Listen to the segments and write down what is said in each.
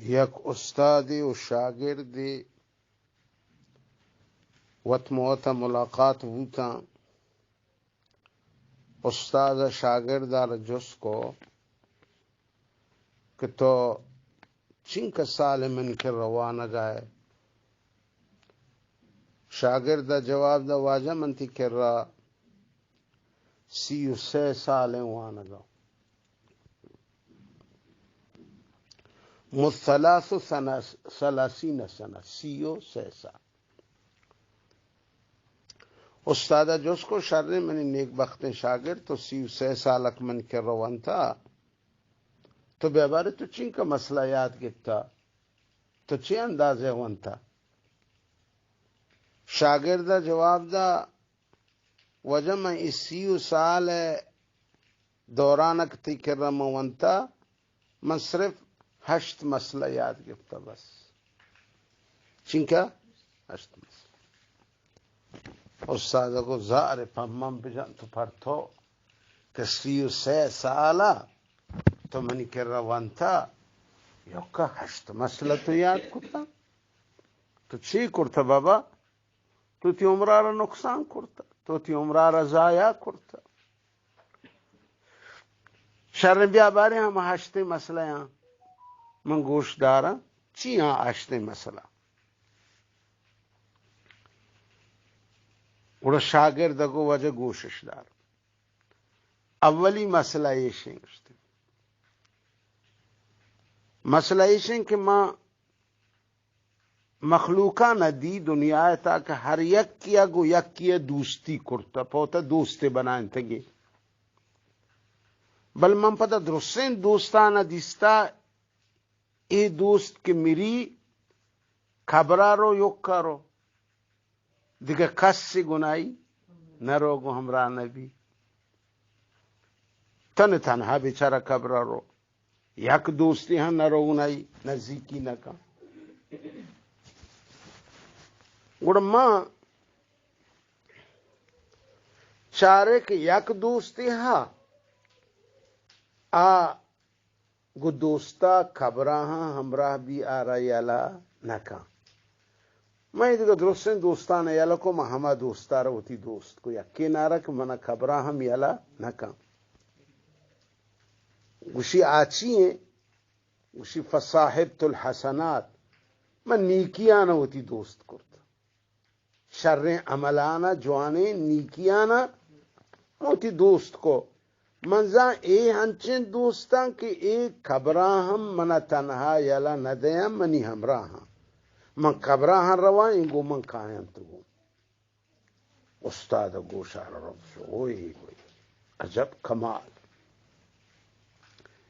یک استادی و شاگردی وطموتا ملاقات ہوتا استاد شاگردار جس کو کہ تو چنک سال من کے روانہ گائے شاگرد جواب دا واجہ منتی کر رہا 36 سال وانا گا مثلاث ثلاثین سنہ 36 سال استاد جس کو شر منی نیک بخت شاگرد تو 36 سالک من کے روان تھا تو بے بارے تو چین کا مسئلہ یاد گتا تو چی اندازے ون تھا شاگردہ جواب دا وجہ میں 30 سال دورانک تی کر رہا ون تھا من صرف 8 مسئلہ یاد گتا بس چین کا 8 مسئلہ استاد کو زار پمم بجان تو پرتو کہ 36 سالہ تو منی کر روان تھا یو کا 8 مسئلہ تو یاد کرتا تو چی کرتا بابا تو تی عمرارا نقصان کرتا تو تی عمرارا ضائع کرتا شرن بیا بارے ہم 8 مسئلہ یہاں من گوش دارا چی یہاں 8 مسئلہ اور شاگرد کو وجہ گوشش دار اولی مسئلہ یہ شنگشتے مسئلہ یہ شنگ کہ ماں مخلوقہ ندی دنیا تا کہ ہر یک کیا گو یک کیا دوستی کرتا پوتا دوستے بنائیں تھے بل من پتا درسین دوستانہ دیستا اے دوست کہ میری خبرارو یکارو دیکھے کس سے گنائی نہ روگو ہمراہ نبی تن تنہا بیچارہ خبرارو یک دوستی ہاں نہ روگو نائی نزدیکی نہ کا گوڑا ماں چارے کہ یک دوستی ہاں گو دوستا خبراں ہمراہ بھی آرہ یالا نہ کا میں دیکھا درستین دوستان یالا کو میں ہما دوستارا ہوتی دوست کو یکی نارا کہ منا خبراں ہم یالا نہ کا گوشی آچی ہیں گوشی فصاحبت الحسنات من نیکیانا ہوتی دوست کرتا شریں عملانا جوانے نیکیانا ہوتی دوست کو منزا اے ہنچن دوستان کہ ایک خبراں ہم منا تنہا یالا نہ دیا منی ہمراہ ہاں من خبراں ہاں روائیں گو من کائن تو استاد گوشار رب سے ہوئی ہوئی عجب کمال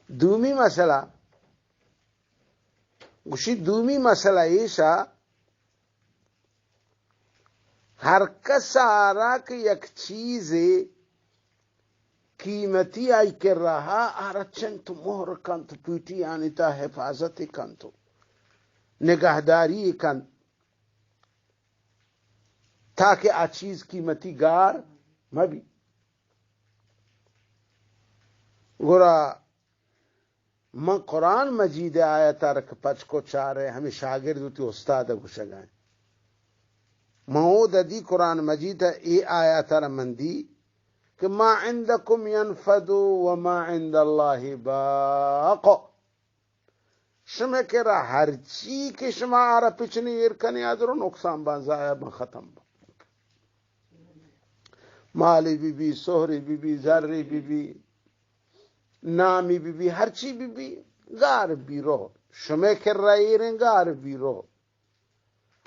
دومی مسئلہ گوشی دومی مسئلہ ایشا ہر کس آرا کہ یک چیز قیمتی آئی کر رہا آرا چند تو مہر کن تو پیٹی آنی تا حفاظت کن تو نگہداری کن تاکہ آ چیز قیمتی گار مبی گورا من قرآن مجید آیتا رکھ پچ کو چارے ہمیں شاگرد ہوتی استاد کو شگائیں مہود دی قرآن مجید ای آیتا رمندی کہ ما عندکم ینفد وما عند اللہ باق شما کرا ہر چی کے شما آرہ پچھنی ارکنی آدھرو نقصان بانزایا بان ختم با مالی بی بی سہری بی بی ذری بی بی نامی بی بی ہر چی بی بی گار بی رو شما کر رہی رہیں گار بی رو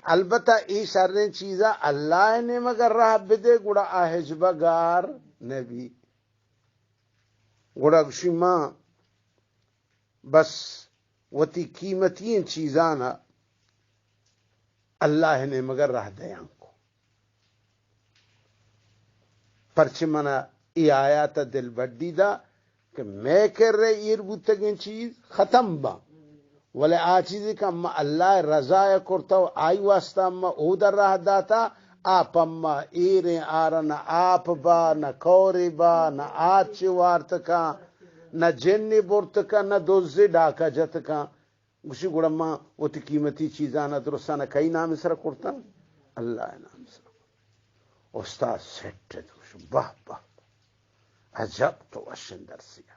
البتہ ای شرن چیزا اللہ نے مگر راہ بدے گوڑا آہجبہ گار نبی گوڑا گوشی ماں بس وتی قیمتی چیزانا اللہ نے مگر راہ دیاں کو پرچہ منا ای آیات دل بڑی دا کہ میں کر رہے ایر بوتگین چیز ختم با ولی آ چیزی کہ اما اللہ رضا کرتا و آئی واسطہ اما او در راہ داتا آپ اما ایریں آرہ نہ آپ با نہ کوری با نہ آچ وارتکا نہ جنی برتکا نہ دوزی ڈاکا جتکا گوشی گوڑا ماں وہ تی قیمتی چیزانا درستانا کئی نام اسرا کرتا اللہ نام اسرا استاد سیٹ دوش باہ باہ عجب تو وشن درسیا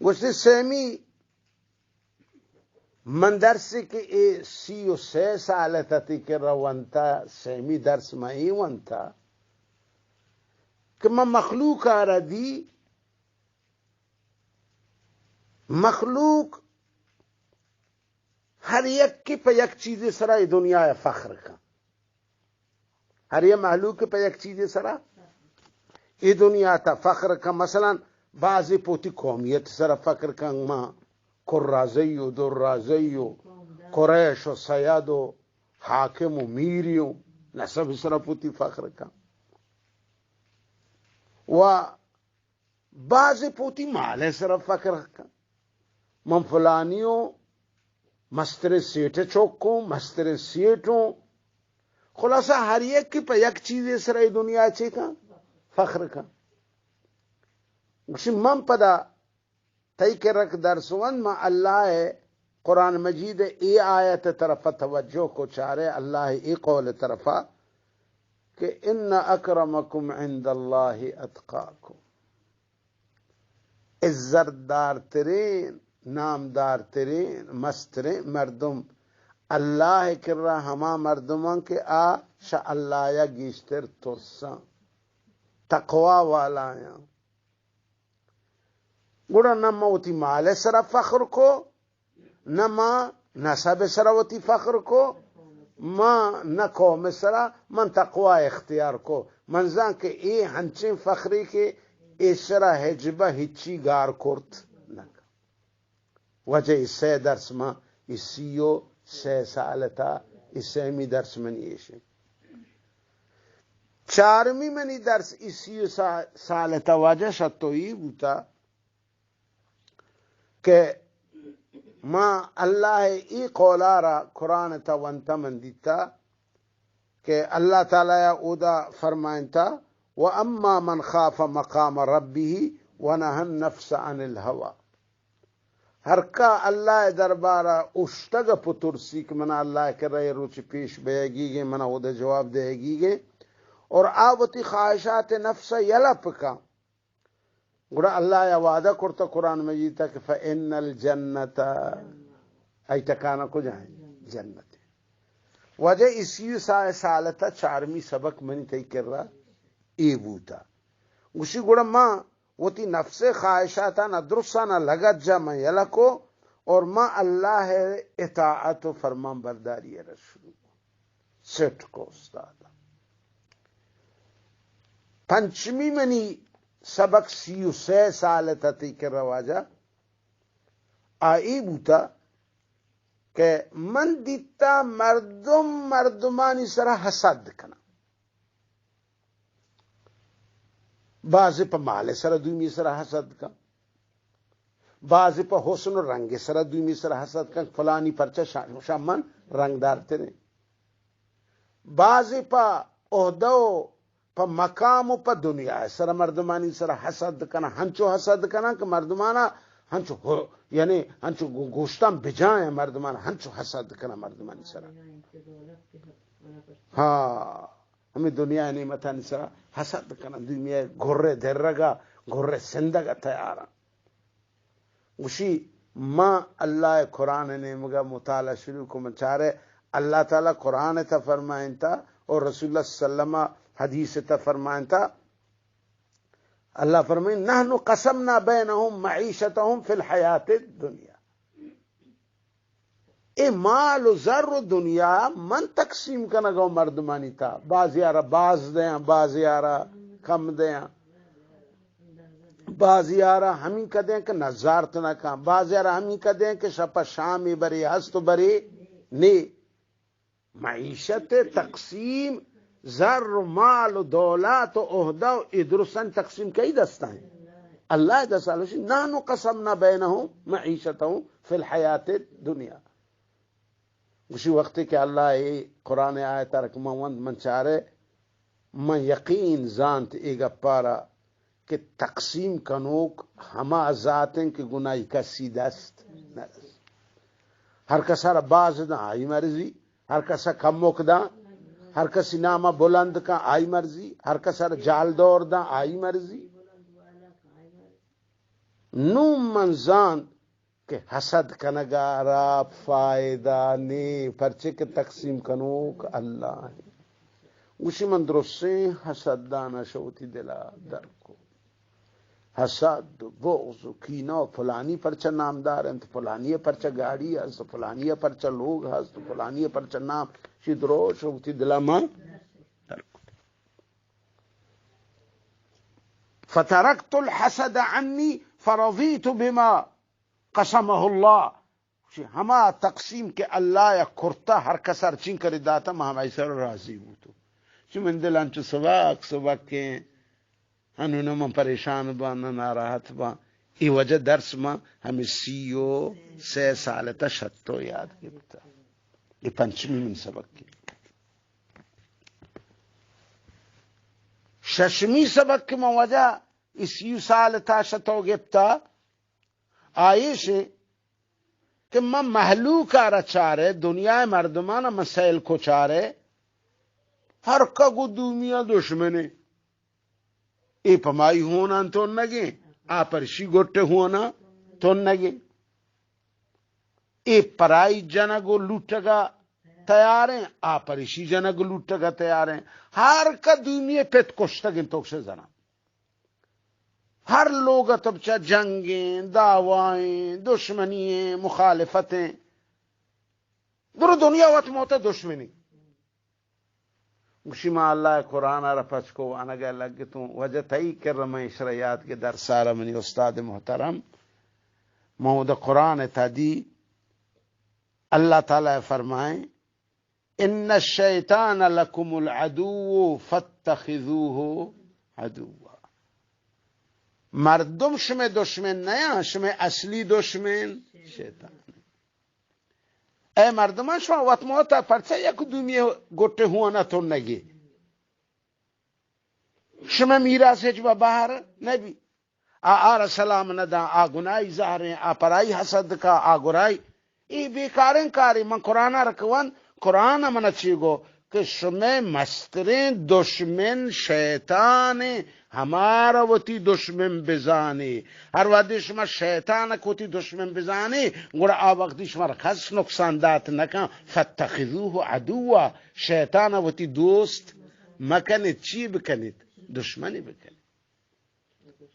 گوشتی سیمی من درسی که ای 33 سالتتی که روانتا سیمی درس ما ای وانتا که من مخلوق آرا دی مخلوق ہر یک کی پہ یک چیز سرا دنیا فخر کا ہر یک مخلوق کی پہ یک چیز سرا ای دنیا تا فخر کا مثلا بعضی پوتی قومیت سرا فخر کا ماں قرازی و درازی و قریش و سید و حاکم و میری و نسب سرا پوتی فخر کا و بعضی پوتی مال سرا فخر کا من فلانیوں مستر سیٹ چوکوں مستر سیٹوں خلاصہ ہر ایک کی پہ یک چیز سرائی دنیا چی کا فخر کا من پدا تئی کے رکھ درسون ما اللہ قرآن مجید ای آیت طرف توجہ کو چارے اللہ ای قول طرفا کہ ان اکرمکم عند اللہ اتقاکم عزت دار ترین نامدار ترین مسترین مردم اللہ کر رہا ہما مردمان کے شاء اللہ یا گیشتر ترساں تقوی والا یا گوڑا نما ہوتی مال سرا فخر کو نما نسب سرا ہوتی فخر کو ما نہ قوم سرا من تقوی اختیار کو منزان کے ای ہنچیں فخری کے ای سرا حجبہ ہچی گار کرت وجہ اس سے درس ما اسیو سے سالتا اس سے می درس منی ایشن چارمی منی درس اسیو سالتا وجہ شتوئی بوتا کہ ما اللہ ای قولارا قرآن تا وانتا من دیتا کہ اللہ تعالی اودا فرمائن تا وَأَمَّا مَنْ خَافَ مَقَامَ رَبِّهِ وَنَهَا النَّفْسَ عَنِ الْهَوَى ہر کا اللہ دربارہ اشتگ پترسی کہ منا اللہ کر رہے روچ پیش بے گی گے منا وہ جواب دے گی گے اور آوتی خواہشات نفس یلپ کا گڑا اللہ یا وعدہ کرتا قرآن مجید تا کہ فَإِنَّ الْجَنَّةَ ای ٹکانا کو جائیں جنت وجہ اسی سالتا چارمی سبق منی تی کر رہا ای بوتا گوشی گڑا ماں وہ تی نفس خواہشاتا نہ درسا نہ لگت جا میں یلکو اور ماں اللہ اطاعت و فرمان برداری رسول سٹ کو استاد پنچمی منی سبق 33 سال تتی کے رواجہ آئی بوتا کہ من دیتا مردمانی سرا حسد کنا بعض پا مال سر دومی سر حسد کا بعض پا حسن و رنگ سر دومی سر حسد کا فلانی پرچہ شامن رنگ دار تیرے بعض پا عہدو پا مقام و پا دنیا سر مردمانی سر حسد کنا ہنچو حسد کنا کہ مردمانا ہنچو یعنی ہنچو گوشتان بجائیں مردمان ہنچو حسد کنا مردمانی سر ہاں ہمیں دنیا نعمت نسرا حسد کنا دنیا گھرے درگا گھرے زندگا تیارا وشی ما اللہ قرآن نے مگا مطالعہ شروع کو مچارے اللہ تعالی قرآن تا فرمائن تا اور رسول اللہ صلی اللہ علیہ وسلم حدیث تا فرمائن تا اللہ فرمائن نحن قسمنا بینہم معیشتہم فی الحیات الدنیا اے مال و زر و دنیا من تقسیم کرنا گو مردمانی تا بعض یارا باز دیاں بعض یارا کم دیاں بعض یارا ہمیں کدیں کہ نظارت نہ کھاں بعض یارا ہمیں کدیں کہ شپا شامی بری ہست بری نی معیشت تقسیم زر مال و دولات و عہدہ و ادرسن تقسیم کئی دستا ہیں اللہ دسالوشی نانو قسمنا بینہم معیشتہم فی الحیات الدنیا اسی وقت کہ اللہ قرآن آیت رکھ من چارے من یقین زانت ایگا پارا کہ تقسیم کنوک ہما ذاتیں کہ گناہی کا سیدست ہر کسا باز دا آئی مرضی، ہر کسا کمک دا، ہر کسی نامہ بلند کا آئی مرضی، ہر کسا جال دور دا آئی مرضی. نو منزان کہ حسد کنگارا فائدہ نی پرچے کے تقسیم کنوک اللہ ہے. اسی من درسے حسد دانا شوتی دلا در کو حسد بغض کینہ فلانی پرچہ نامدار ہیں تو فلانی پرچہ گاڑی ہے تو فلانی پرچہ لوگ ہے تو فلانی پرچہ نام شدرو شوتی دلا ماں در کو. فترکت الحسد عنی فرضیت بما قسمہ اللہ ہما تقسیم کے اللہ یا کرتا ہر کسر چین کر داتا ما ہم ایسا راضی ہوتو چی من دلان چو سباک کے انہوں من پریشان با ناراحت با ای وجہ درس ما ہمیں 3 سال تا شتو یاد گرتا ای پنچمی من سبق کی. ششمی سبق کی وجہ ای 30 سال تا شتو گرتا آئیش کہ میں محلوکا رچارے دنیا مردمانا مسائل کو چارے ہر کگو دنیا دشمنے ای پمائی ہونا تو نگے آ پرشی گوٹے ہونا تو نگے ای پرائی جنگو لوٹگا تیار ہیں آ پرشی جنگو لوٹگا تیار ہیں ہر کا دنیا پیت کشتگیں تو سے زنا ہر لوگ تبچہ جنگیں دعوائیں دشمنییں مخالفتیں در دنیا وقت موتا دشمنی گوشی ما اللہ قرآن رفچ کو آنا گئے لگ تو وجہ تئی کر رمہ شریعت کے در سارا منی استاد محترم محمد قرآن تا دی اللہ تعالی فرمائیں ان الشیطان لکم العدو فاتخذوه عدوا. مردم شمع دشمن نیا شمع اصلی دشمن شیطان. اے مردمان شما وقت موتا پرچه یک دنیا گوٹے ہوا نا تو نگی شما میراث جب باہر نبی آر سلام ندا آ گنائی ظاہریں آ پرائی حسد کا آ گرائی ای بیکاریں کاری. من قرآن رکوان قرآن من اچھی گو کہ شما مستریں دشمن شیطان ہمارا وتی دشمن بزانے ہر وقت شما شیطان کوتی دشمن بزانے گوڑا آ وقت شما خاص نقصان دات نکا فاتخذوه عدوا شیطان وتی دوست مکنید چی بکنید دشمنی بکنید.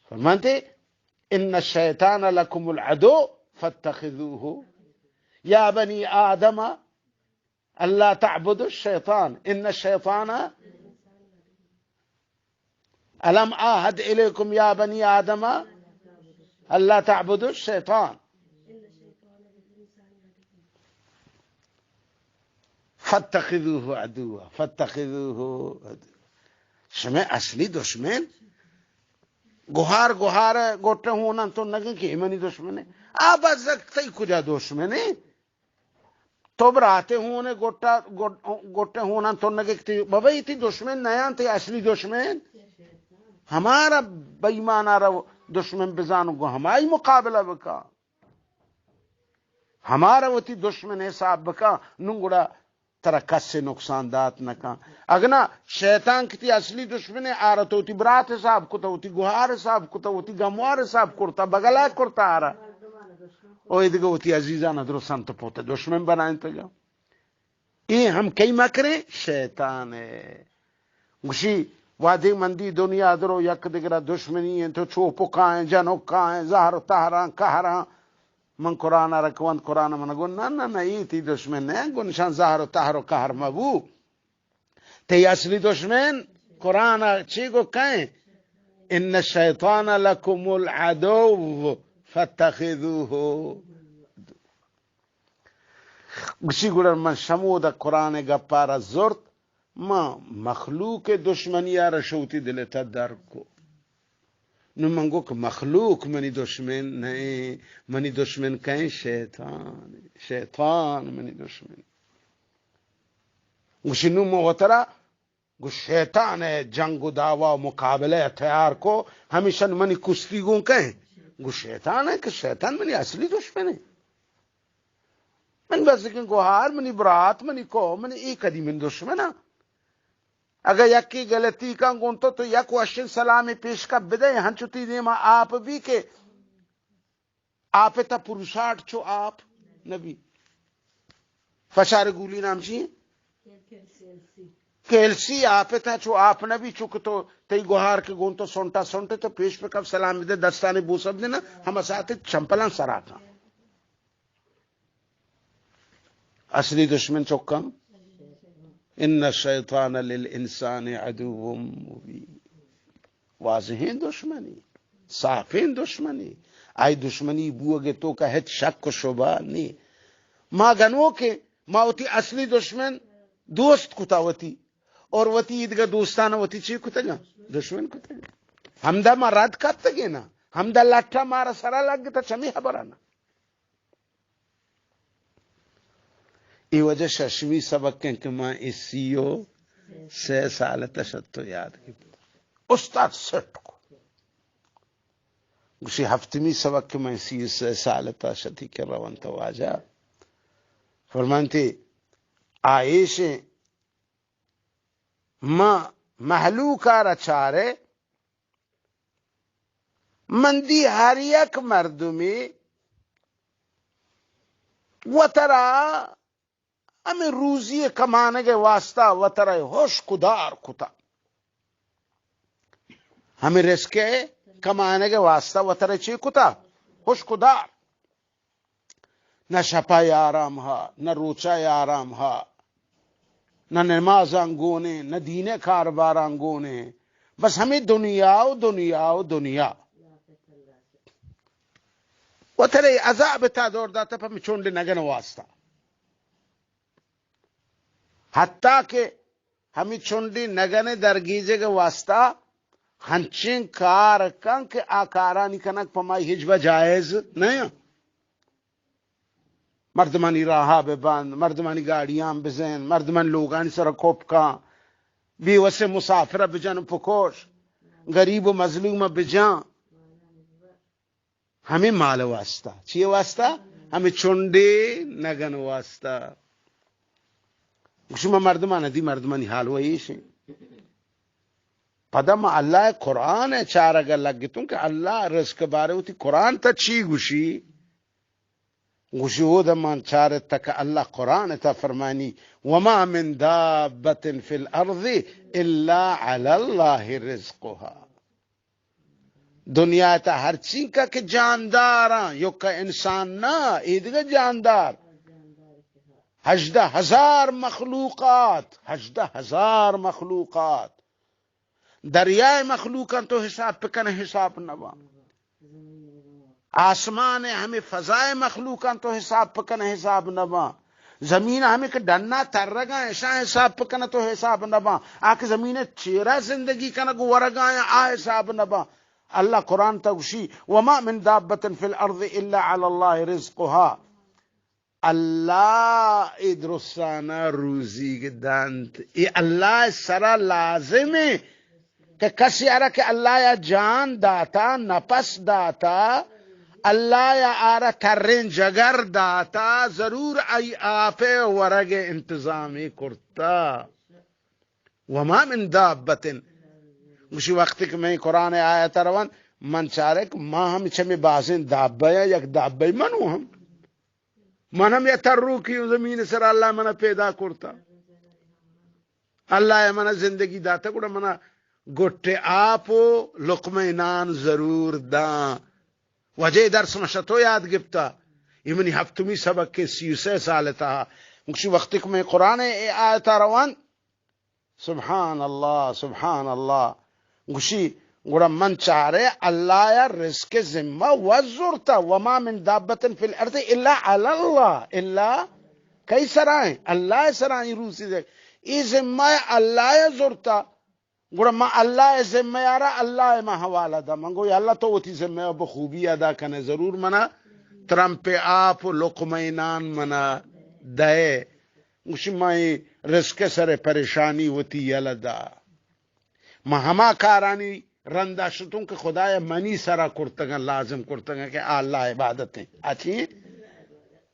فرمانتے ان الشیطان لکم العدو فاتخذوه یا بنی آدم اللہ تعبدوا الشیطان ان الشیطان الم آہد الیکم یا بنی آدم اللہ تعبدوا الشیطان فاتخذوه عدوا فاتخذوه عدوا. شمع اصلی دشمن گوہار گوٹے ہونا تو نگے کہ منی دشمن ہے آب ازکتی کجا دشمن ہے تو براتے ہونے گوٹے ہونا تو نگے کہ بابا تی دشمن نیا تی اصلی دشمن ہمارا بیمانا رو دشمن بزانو گو ہماری مقابلہ بکا ہمارا وہ تی دشمن حساب بکا ننگوڑا ترکس سے نقصان دات نکا. اگنا شیطان کتی اصلی دشمن آرہ تو تی برات حساب کتا ہوتی گوہار حساب کتا ہوتی گموار حساب کرتا بگلا کرتا آرہ اوہ دیگا ہوتی عزیزانا درستان تو پوتا دشمن بنائیں تگا. یہ ہم کئی مکریں شیطان ہے گوشی وادی مندی دنیا درو یک دیگرہ دشمنی ہیں تو چوپو کائیں جنو کائیں زہر تہران کہران. من قرآن رکوان قرآن من گو نا یہ تی دشمن ہے گو نشان زہر تہر کہر مبو تی اصلی دشمن قرآن چی گو کہیں ان الشیطان لکم العدو فاتخذوه. گوشی گوڑر من شمود قرآن گپارا زورت ما مخلوق دشمنی رشوتی دلتا در کو نو منگو کہ مخلوق منی دشمن نہیں منی دشمن کہیں شیطان منی دشمن. گوشی نو مغترہ گو شیطان ہے جنگ و دعوی و مقابلہ ہتھیار کو ہمیشہ منی کشتی گوں کہیں گو شیطان ہے کہ شیطان منی اصلی دشمن ہے من بس کہ گوہار منی برات منی کو منی ایک ادی من دشمن اگر یکی غلطی کا گونتو تو یک وشن سلامی پیش کا بدے ہنچوتی دیما آپ بھی کہ آپ تا پروشاٹ چو آپ نبی فشار گولی نام چیئے کیلسی آپ تا چو آپ نبی چک تو تی گوہار کے گونتو سنٹا سنٹے تو پیش پہ کب سلام دے دستانے بوسب دینا ہم ساتھ چمپلان سراکا اصلی دشمن چکم ان الشیطان للانسان عدو مبین واضحین دشمنی صافین دشمنی آئی دشمنی بوگے تو کا ہیچ شک و شبہ نہیں ما گنو کے ما وتی اصلی دشمن دوست کتا وتی اور وتی عیدگاہ دوستانہ وتی چی کتا گا دشمن کتا گا ہمدہ ما رد کرتا گے نا ہمدہ لٹھا مارا سرا لگ گتا چمی خبرانا ای وجہ ششمی سبق کہ ماں اسیو 6 سال تشتو یاد کی استاد سٹ کو گوشی ہفتمی سبق کہ میں اسیو 6 سال تشتی کر روان تو آجا فرمانتی آئیش ما محلوکا رچارے مندی ہر یک مردمی و ترا ہمیں روزی کمانے کے واسطہ و ترا ہوش کدار کتا ہمیں رزقے کمانے کے واسطہ و ترا چی کتا ہوش کدار نہ شپائی آرام ہا نہ روچائی آرام ہا نہ نماز انگونے نہ دین کاربار انگونے بس ہمیں دنیا و دنیا و دنیا و ترے عذاب تا دور داتا پا میں چونڈے نگن واسطہ حتیٰ کہ ہمیں چونڈی نگن درگیجے کے واسطہ ہنچیں کار کن کہ آکارانی کنک پا مائی ہجوہ جائز نہیں مردمانی راہا بے بند مردمانی گاڑیاں بزین مردمان لوگانی سر کوپ کان بیوسے مسافرہ بجان پکوش غریب و مظلوم بجان ہمیں مال واسطہ چیئے واسطہ ہمیں چونڈے نگن واسطہ شما مردمان دی مردمانی حال ویشیں پدم اللہ قرآن ہے چار اگر لگتوں کہ اللہ رزق بارے ہوتی قرآن تا چی گوشی گوشی ہو دمان چار تک اللہ قرآن تا فرمانی وما من دابت فی الارض الا علی اللہ رزقها دنیا تا ہر چیز کا کہ جانداراں یو کا انسان نا ایدگا جاندار 18,000 مخلوقات 18,000 مخلوقات دریائے مخلوقات تو حساب پکن حساب نوا آسمان ہمیں فضائے مخلوقات تو حساب پکن حساب نوا زمین ہمیں کہ ڈننا تر رگا ایسا حساب پکن تو حساب نوا آکھ زمین چیرہ زندگی کنگو ورگا آ حساب نوا اللہ قرآن تغشی وما من دابت فی الارض الا علی اللہ رزقها اللہ ادرسانا روزی کے دانت یہ اللہ سرا لازم ہے کہ کسی آرہ کہ اللہ یا جان داتا نفس داتا اللہ یا آرہ ترین جگر داتا ضرور ای آپے ورگ انتظامی کرتا وما من دابت اسی وقت کہ میں قرآن آیت روان من چارک ما ہم چمی بازین دابیا یک دابی منو ہم یا ترو کیوں زمین سر اللہ منا پیدا کرتا اللہ یا منا زندگی داتا کڑا منا گٹے آپو لقمہ نان ضرور دان وجہ درس مشتو یاد گفتا یہ منی ہفتمی سبق کے 36 سال تا اسی وقت کہ میں قرآن آیت روان سبحان اللہ گوشی گوڑا من چارے اللہ یا رزق ذمہ وزرتا وما من دابت فی الارض الا علی اللہ اللہ کئی سرائیں اللہ سرائیں روسی دے ای ذمہ اللہ یا زرتا گوڑا ما اللہ ذمہ یارا اللہ ما حوالہ دا منگو یا اللہ تو وتی ذمہ بخوبی ادا کنے ضرور منا ترم پہ آپ لقمینان منا دے گوشی مائی رزق سر پریشانی ہوتی یلدا مہما کارانی رندہ شتوں کہ خدایا منی سرا کرتگا لازم کرتگا کہ اللہ عبادتیں اچھی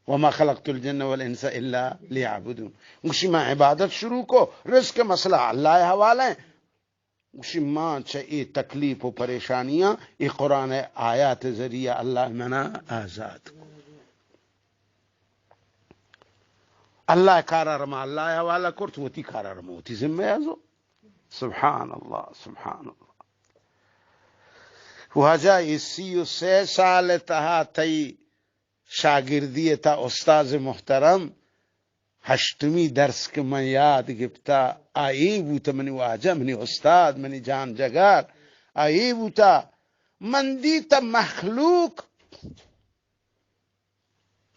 وما خلقت الجن والانس الا لیعبدون اسی میں عبادت شروع کو رزق مسئلہ اللہ حوالہ ہے اسی ماں چاہیے تکلیف و پریشانیاں یہ قرآن آیات ذریعہ اللہ منا آزاد کو اللہ کارا رما اللہ حوالہ کرت ہوتی کارا رما ہوتی ذمہ ازو سبحان اللہ سبحان اللہ وجہ اسی 3 تہا تئی شاگردی تا استاذ محترم 8ویں درس کے میں یاد گفتا آئی بوتا منی واجہ منی استاد منی جان جگار آئی بوتا من دیتا مخلوق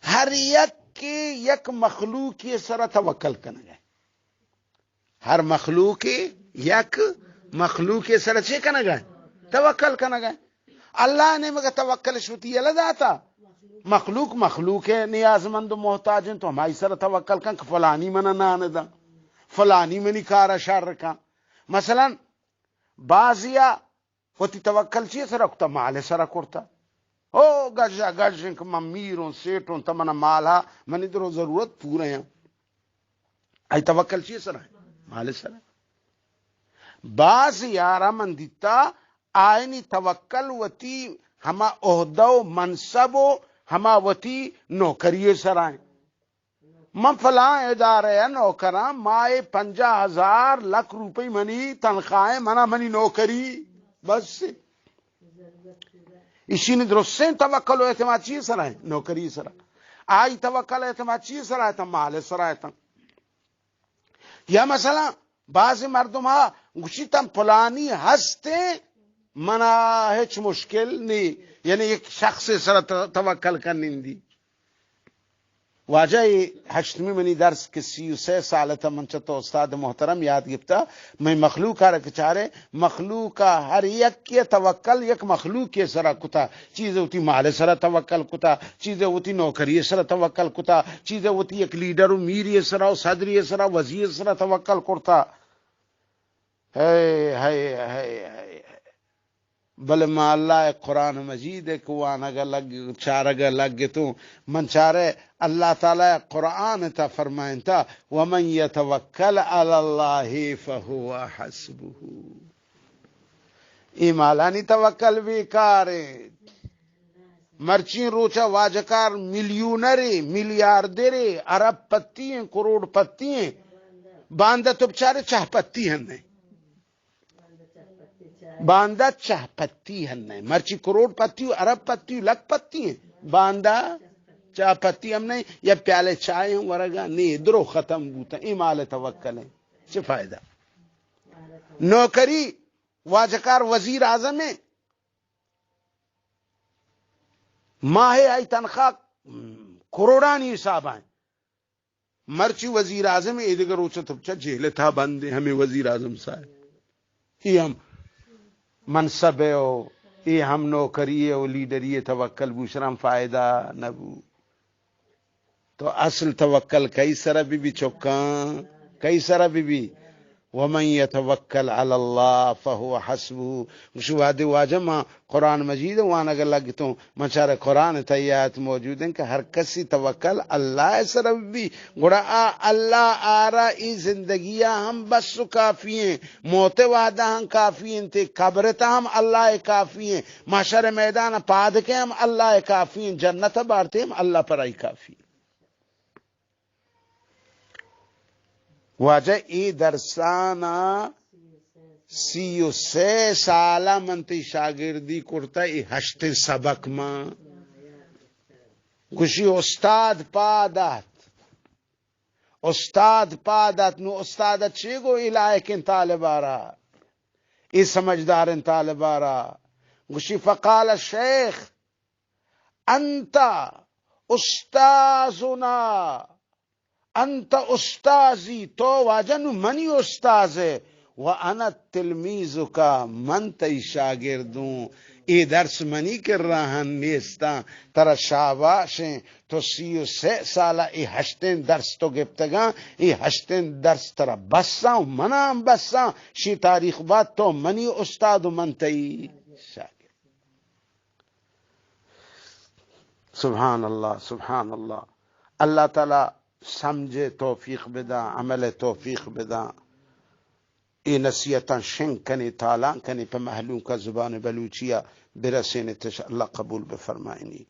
ہر یک کے یک مخلوق کی سر توکل کرنا گئے ہر مخلوق یک مخلوق کی سر چھے کرنا گئے توکل کرنا گئے اللہ نے مگا توکل شوتی اللہ داتا مخلوق ہے نیاز مند و محتاج ہیں تو ہماری سر توکل کن کہ فلانی منہ ناندہ فلانی منی کارا شر رکھا مثلا بازیا ہوتی توکل چیئے سر رکھتا مال سر کرتا او گجا گجن کہ من میروں سیٹوں تمنا مالا من ادھر ضرورت پورے ہیں ای توکل چیئے سر ہے مال سر باز یارا من دیتا آئینی توکل وتی ہما عہدو منصبو ہما وتی نوکری سرائیں من فلاں ادارے نوکراں مائے 50,000 لاکھ روپے منی تنخواہیں منی نوکری بس اسی نے درست سے توکل و اعتماد چیز سرائیں نوکری سرائیں آئی توکل اعتماد چیز سرائیں تا مال سرائیں تا یا مثلا بعض مردم ہاں گوشی تم پلانی ہستے منا ہچ مشکل نہیں یعنی ایک شخص سر توکل کرنی دی واجہ 8ویں منی درس کے 3 سال تا منچتا استاد محترم یاد گفتا میں مخلوق رکھ چارے مخلوق ہر یک کے توکل یک مخلوق کے سر کتا چیزیں ہوتی مال سر توکل کتا چیزیں ہوتی نوکری سر توکل کتا چیزیں ہوتی ایک لیڈر میری سر صدری سر وزیر سر توکل کرتا ہے بل ما اللہ قرآن مجید ہے کہ وان اگر لگ چارگا لگ تو من چارے اللہ تعالی قرآن تا فرمائن تا ومن یتوکل علی اللہ فہو حسبہ ایمالانی توکل بیکارے مرچین روچا واجکار ملیونری ملیاردری عرب پتی ہیں کروڑ پتی ہیں باندہ تو بچارے چاہ پتی ہیں نہیں باندہ چاہ پتی ہے مرچی کروڑ پتی عرب پتی لکھ پتی ہیں باندہ چاہ پتی ہم نہیں یا پیالے چائے ہوں ورگا نہیں درو ختم بوتا ایمال توکل ہے چھ فائدہ نوکری واجکار وزیر اعظم ہے ماہ آئی تنخواہ کروڑانی حساب آئیں مرچی وزیر اعظم ہے ادھگر روچا تبچا جیل تھا بندے ہمیں وزیر اعظم صاحب یہ ہم منصب ہے یہ ہم نوکری ہے لیڈری توکل بوشرم فائدہ نبو تو اصل توکل کئی سرہ بھی چوکاں کئی سرہ بھی ومن یتوکل علی اللہ فہو حسبہ مشوہد واجمہ قرآن مجید وانا اگر لگتوں منچارے قرآن تیات موجود ہیں کہ ہر کسی توکل اللہ سر بھی گوڑا اللہ آرہ ای زندگیاں ہم بس کافی ہیں موت وعدہ ہم کافی ہیں تے قبرتا ہم اللہ کافی ہیں محشر میدان پادکے ہم اللہ کافی ہیں جنت بارتے ہم اللہ پر آئی کافی ہیں واجہ ای درسانا 3 سالہ منتی شاگردی کرتا ای 8 سبق ماں گوشی استاد پادات نو استاد چی گو الائک ان طالبارا ای سمجھدار ان طالبارا گوشی فقال الشیخ انتا استازنا انت استازی تو واجن منی استاز ہے وانا تلمیذ کا من تی شاگردوں ای درس منی کر رہا نیستا ترا شاباشیں تو 33 سالہ ای ہشتیں درس تو گفتگاں ای ہشتیں درس ترا بساں منام بساں شی تاریخ بات تو منی استاد منتئی شاگرد. سبحان اللہ سبحان اللہ. اللہ تعالی سمجھے توفیق بدا عمل توفیق بدا. ای نصیحتاں شنگ کنی تالاں کنی پہ محلوں کا زبان بلوچیہ برسین تش اللہ قبول بفرمائنی.